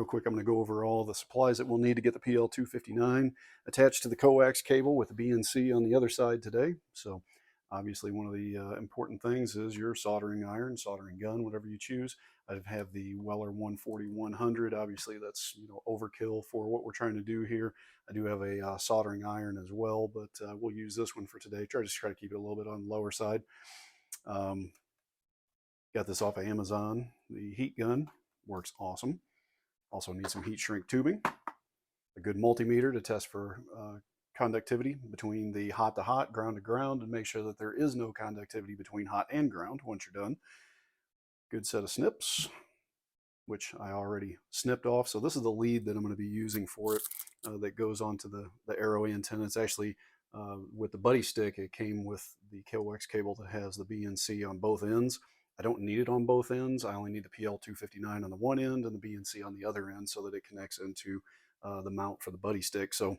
quick, I'm going to go over all the supplies that we'll need to get the PL-259 attached to the coax cable with the BNC on the other side today. So obviously one of the important things is your soldering iron, soldering gun, whatever you choose. I have the Weller 140-100. Obviously that's overkill for what we're trying to do here. I do have a soldering iron as well, but we'll use this one for today. Try to keep it a little bit on the lower side. Got this off of Amazon. The heat gun works awesome. Also need some heat shrink tubing, a good multimeter to test for conductivity between the hot to hot, ground to ground, and make sure that there is no conductivity between hot and ground once you're done. Good set of snips, which I already snipped off. So this is the lead that I'm going to be using for it that goes onto the arrow antenna. It's actually with the buddy stick, it came with the coax cable that has the BNC on both ends. I don't need it on both ends. I only need the PL-259 on the one end and the BNC on the other end so that it connects into the mount for the buddy stick. So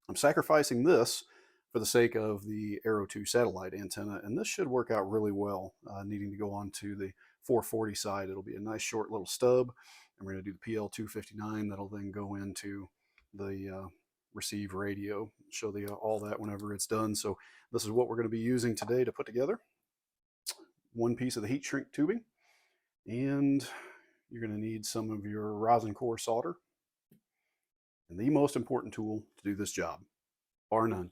I'm sacrificing this for the sake of the Arrow 2 satellite antenna, and this should work out really well. Needing to go on to the 440 side, it'll be a nice short little stub, and we're going to do the PL-259 that'll then go into the receive radio. Show all that whenever it's done. So this is what we're going to be using today to put together. One piece of the heat shrink tubing, and you're going to need some of your rosin core solder, and the most important tool to do this job, bar none,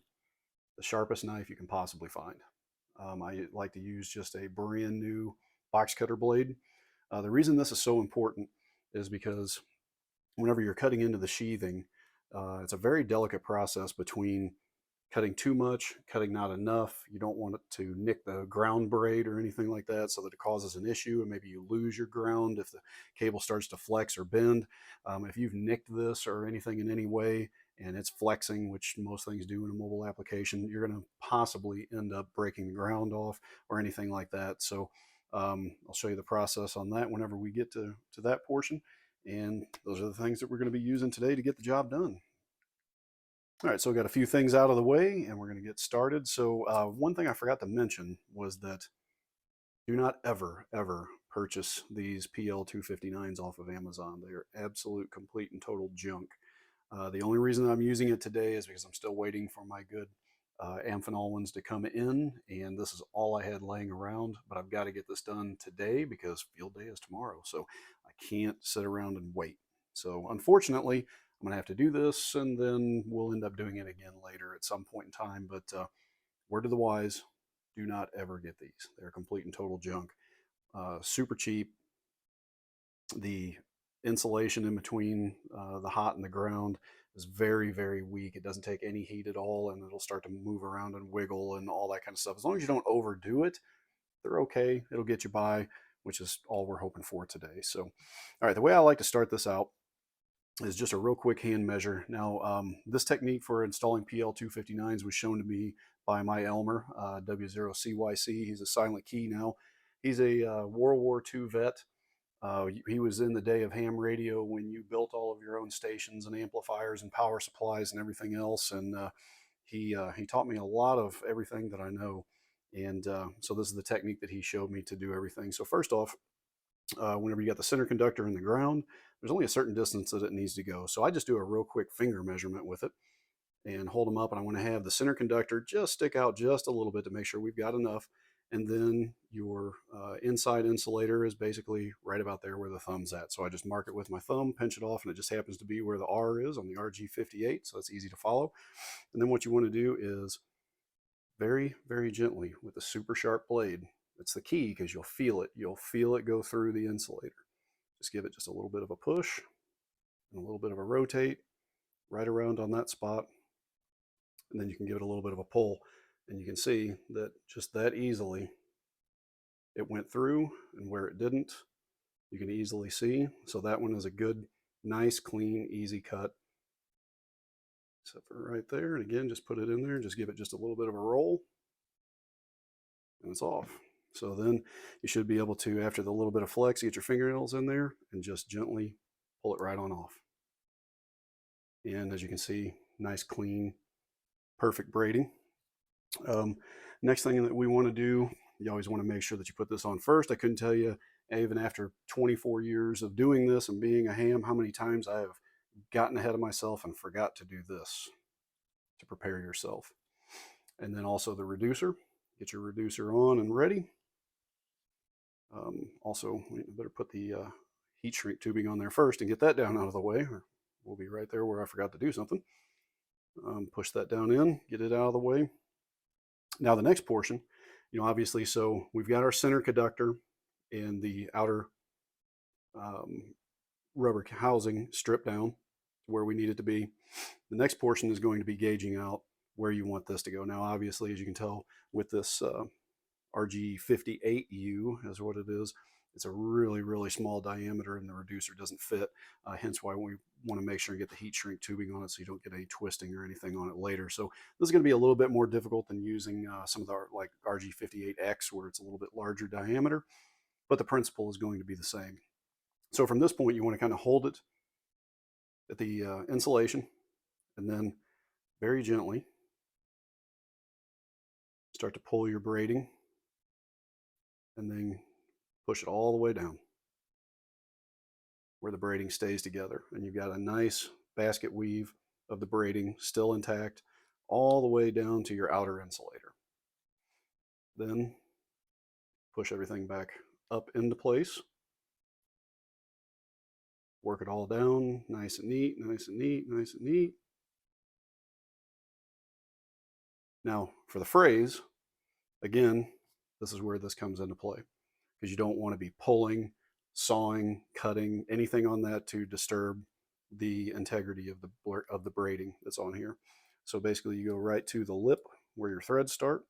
the sharpest knife you can possibly find. I like to use just a brand new box cutter blade. The reason this is so important is because whenever you're cutting into the sheathing, it's a very delicate process between cutting too much, cutting not enough. You don't want it to nick the ground braid or anything like that so that it causes an issue and maybe you lose your ground if the cable starts to flex or bend. If you've nicked this or anything in any way and it's flexing, which most things do in a mobile application, you're going to possibly end up breaking the ground off or anything like that. So I'll show you the process on that whenever we get to that portion. And those are the things that we're going to be using today to get the job done. All right, so we got a few things out of the way and we're going to get started. So one thing I forgot to mention was that do not ever purchase these PL-259s off of Amazon. They are absolute, complete, and total junk. The only reason I'm using it today is because I'm still waiting for my good Amphenol ones to come in, and this is all I had laying around, but I've got to get this done today because field day is tomorrow, so I can't sit around and wait. So unfortunately, I'm gonna have to do this, and then we'll end up doing it again later at some point in time. But word to the wise, do not ever get these. They're complete and total junk. Super cheap. The insulation in between the hot and the ground is very weak. It doesn't take any heat at all, and it'll start to move around and wiggle and all that kind of stuff. As long as you don't overdo it, they're okay. It'll get you by, which is all we're hoping for today. So, all right, the way I like to start this out is just a real quick hand measure. Now, this technique for installing PL-259s was shown to me by my Elmer, W0CYC. He's a silent key now. He's a World War II vet. He was in the day of ham radio when you built all of your own stations and amplifiers and power supplies and everything else. And he taught me a lot of everything that I know. And so this is the technique that he showed me to do everything. So first off, whenever you got the center conductor in the ground, there's only a certain distance that it needs to go. So I just do a real quick finger measurement with it and hold them up, and I want to have the center conductor just stick out just a little bit to make sure we've got enough. And then your inside insulator is basically right about there where the thumb's at. So I just mark it with my thumb, pinch it off, and it just happens to be where the R is on the RG8U, so it's easy to follow. And then what you want to do is very gently with a super sharp blade. It's the key because you'll feel it. You'll feel it go through the insulator. Just give it just a little bit of a push and a little bit of a rotate right around on that spot. And then you can give it a little bit of a pull. And you can see that just that easily it went through, and where it didn't, you can easily see. So that one is a good, nice, clean, easy cut. Except for right there. And again, just put it in there, just give it just a little bit of a roll, and it's off. So then you should be able to, after the little bit of flex, get your fingernails in there and just gently pull it right on off. And as you can see, nice, clean, perfect braiding. Next thing that we want to do, you always want to make sure that you put this on first. I couldn't tell you even after 24 years of doing this and being a ham, how many times I have gotten ahead of myself and forgot to do this to prepare yourself. And then also the reducer. Get your reducer on and ready. Also, we better put the heat shrink tubing on there first and get that down out of the way, or we'll be right there where I forgot to do something. Push that down in, get it out of the way. Now the next portion, obviously, so we've got our center conductor and the outer rubber housing stripped down to where we need it to be. The next portion is going to be gauging out where you want this to go. Now, obviously, as you can tell with this RG8U is what it is. It's a really, really small diameter and the reducer doesn't fit. Hence why we want to make sure and get the heat shrink tubing on it so you don't get any twisting or anything on it later. So this is going to be a little bit more difficult than using some of the like RG58X where it's a little bit larger diameter, but the principle is going to be the same. So from this point, you want to kind of hold it at the insulation and then very gently start to pull your braiding and then push it all the way down where the braiding stays together. And you've got a nice basket weave of the braiding still intact all the way down to your outer insulator. Then push everything back up into place. Work it all down, nice and neat, nice and neat, nice and neat. Now for the frays, again, this is where this comes into play because you don't want to be pulling, sawing, cutting, anything on that to disturb the integrity of the braiding that's on here. So basically you go right to the lip where your threads start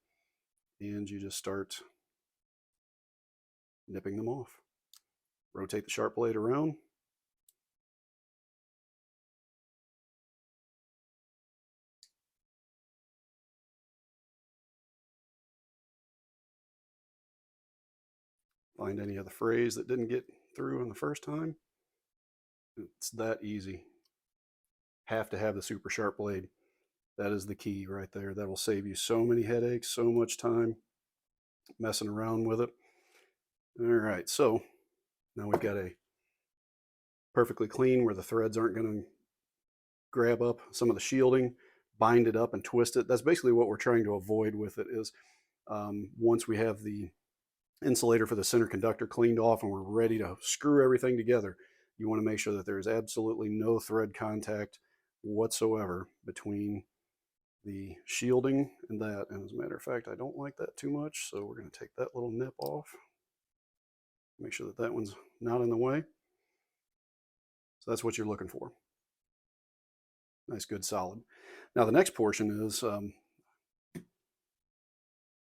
and you just start nipping them off. Rotate the sharp blade around. Find any of the frays that didn't get through on the first time. It's that easy. Have to have the super sharp blade. That is the key right there. That will save you so many headaches, so much time messing around with it. All right, so now we've got a perfectly clean where the threads aren't going to grab up some of the shielding, bind it up and twist it. That's basically what we're trying to avoid with it is once we have the insulator for the center conductor cleaned off and we're ready to screw everything together, you want to make sure that there is absolutely no thread contact whatsoever between the shielding and that. And as a matter of fact, I don't like that too much, so we're going to take that little nip off. Make sure that that one's not in the way. So that's what you're looking for. Nice, good, solid. Now the next portion is, so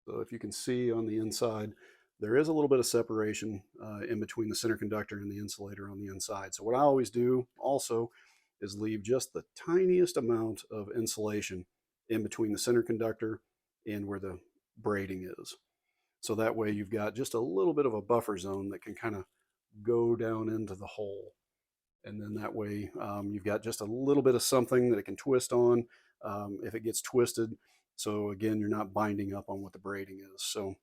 if you can see on the inside, there is a little bit of separation in between the center conductor and the insulator on the inside. So what I always do also is leave just the tiniest amount of insulation in between the center conductor and where the braiding is. So that way you've got just a little bit of a buffer zone that can kind of go down into the hole. And then that way you've got just a little bit of something that it can twist on if it gets twisted. So again, you're not binding up on what the braiding is. So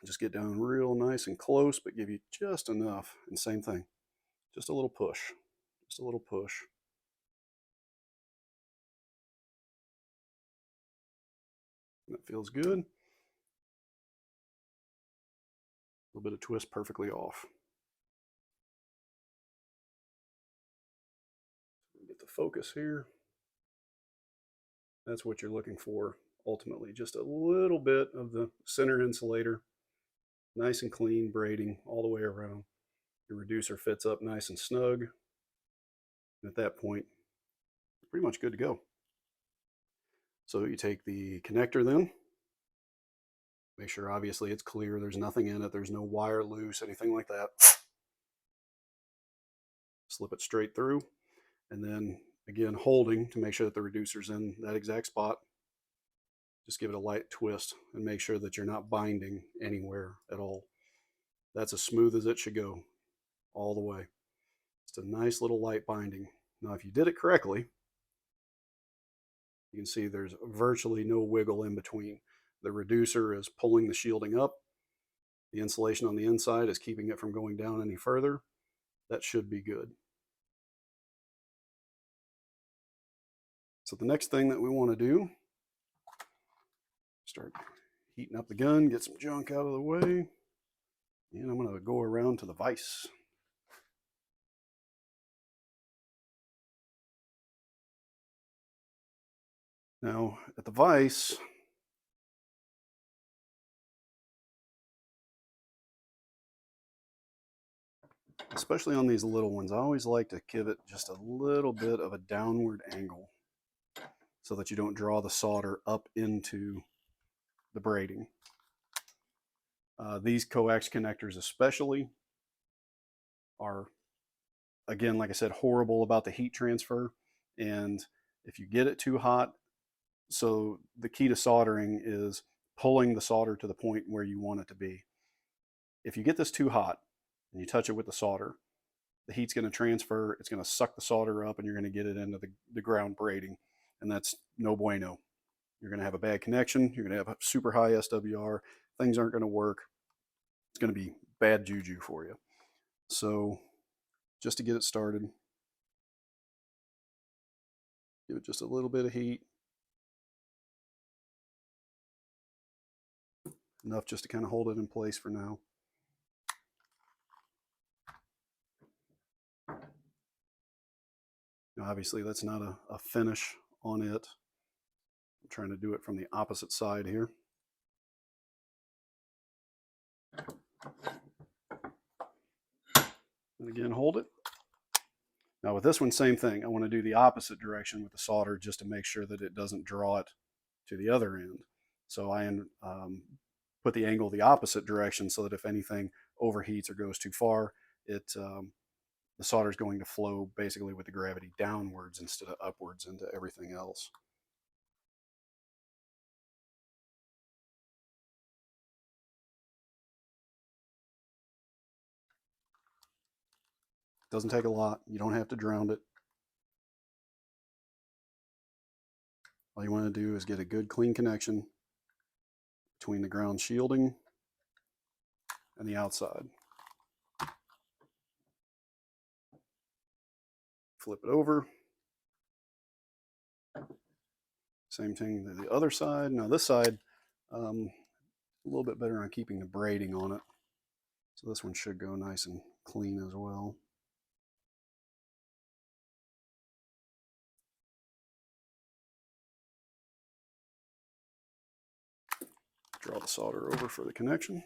just get down real nice and close, but give you just enough. And same thing, just a little push, just a little push. That feels good. A little bit of twist perfectly off. Get the focus here. That's what you're looking for ultimately. Just a little bit of the center insulator, nice and clean braiding all the way around. Your reducer fits up nice and snug. And at that point, you're pretty much good to go. So you take the connector then, make sure obviously it's clear, there's nothing in it, there's no wire loose, anything like that. Slip it straight through, and then again holding to make sure that the reducer's in that exact spot. Just give it a light twist and make sure that you're not binding anywhere at all. That's as smooth as it should go all the way. Just a nice little light binding. Now if you did it correctly, you can see there's virtually no wiggle in between. The reducer is pulling the shielding up The insulation on the inside is keeping it from going down any further. That should be good. So the next thing that we want to do, start heating up the gun, get some junk out of the way, and I'm going to go around to the vise. Now at the vise, especially on these little ones, I always like to give it just a little bit of a downward angle so that you don't draw the solder up into the braiding. These coax connectors especially are, again, like I said, horrible about the heat transfer. And if you get it too hot, so the key to soldering is pulling the solder to the point where you want it to be. If you get this too hot and you touch it with the solder, the heat's going to transfer, it's going to suck the solder up, and you're going to get it into the ground braiding, and that's no bueno. You're going to have a bad connection, you're going to have a super high SWR, things aren't going to work, it's going to be bad juju for you. So just to get it started, give it just a little bit of heat, enough just to kind of hold it in place for now. Now obviously that's not a finish on it. I'm trying to do it from the opposite side here. And again, hold it. Now with this one, same thing. I want to do the opposite direction with the solder just to make sure that it doesn't draw it to the other end. So I put the angle the opposite direction so that if anything overheats or goes too far, the solder is going to flow basically with the gravity downwards instead of upwards into everything else. Doesn't take a lot. You don't have to drown it. All you want to do is get a good clean connection between the ground shielding and the outside. Flip it over. Same thing to the other side. Now this side, a little bit better on keeping the braiding on it. So this one should go nice and clean as well. Draw the solder over for the connection.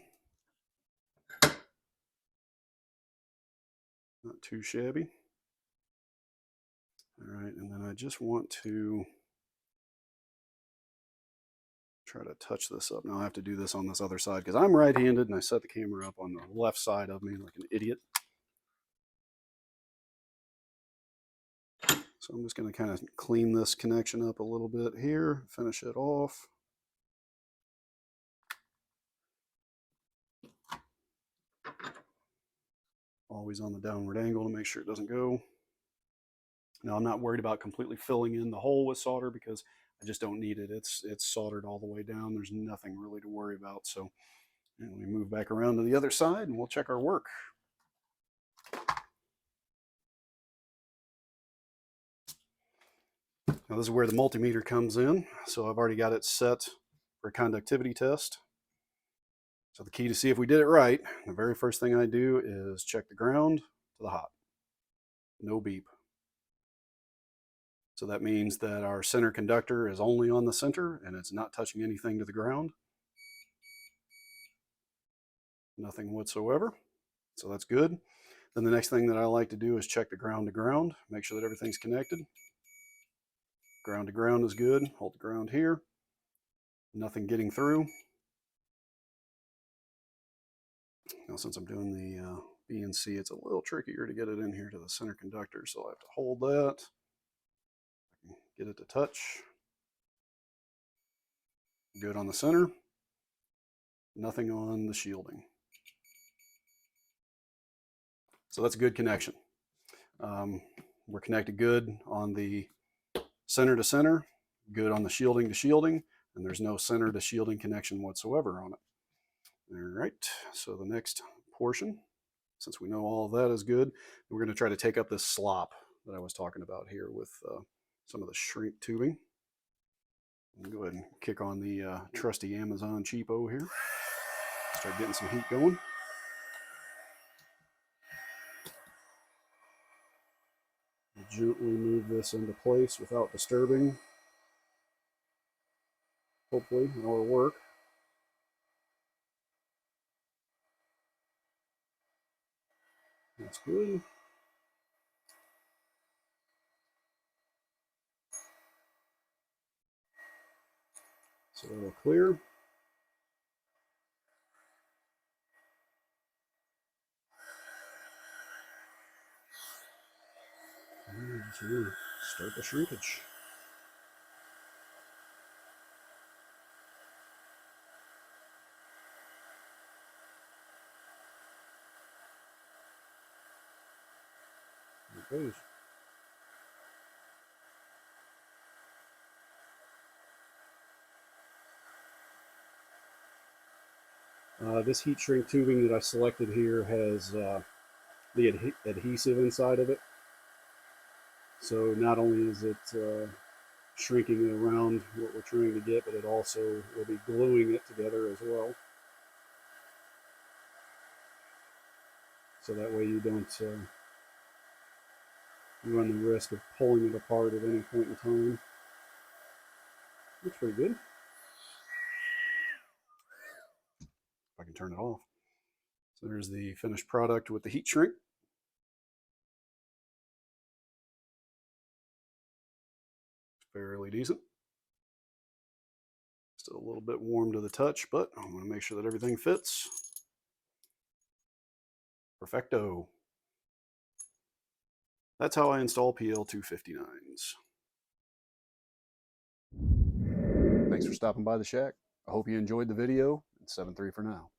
Not too shabby. All right, and then I just want to try to touch this up. Now I have to do this on this other side because I'm right-handed and I set the camera up on the left side of me like an idiot. So I'm just going to kind of clean this connection up a little bit here, finish it off. Always on the downward angle to make sure it doesn't go. Now I'm not worried about completely filling in the hole with solder because I just don't need it. It's soldered all the way down. There's nothing really to worry about. So we move back around to the other side and we'll check our work. Now this is where the multimeter comes in. So I've already got it set for a conductivity test. So the key to see if we did it right, the very first thing I do is check the ground to the hot. No beep. So that means that our center conductor is only on the center and it's not touching anything to the ground. Nothing whatsoever. So that's good. Then the next thing that I like to do is check the ground to ground, make sure that everything's connected. Ground to ground is good. Hold the ground here. Nothing getting through. Now since I'm doing the BNC, it's a little trickier to get it in here to the center conductor, so I have to hold that. Get it to touch. Good on the center. Nothing on the shielding. So that's a good connection. We're connected good on the center to center, good on the shielding to shielding, and there's no center to shielding connection whatsoever on it. All right, so the next portion, since we know all of that is good, we're going to try to take up this slop that I was talking about here with some of the shrink tubing. Go ahead and kick on the trusty Amazon cheapo here. Start getting some heat going. Gently move this into place without disturbing. Hopefully it'll work. That's good. So it'll clear. And start the shrinkage. There it goes. This heat shrink tubing that I selected here has the adhesive inside of it. So not only is it shrinking it around what we're trying to get, but it also will be gluing it together as well. So that way you don't run the risk of pulling it apart at any point in time. Looks pretty good. If I can turn it off. So there's the finished product with the heat shrink. Fairly decent. Still a little bit warm to the touch, but I'm going to make sure that everything fits. Perfecto. That's how I install PL-259s. Thanks for stopping by the shack. I hope you enjoyed the video. 7-3 for now.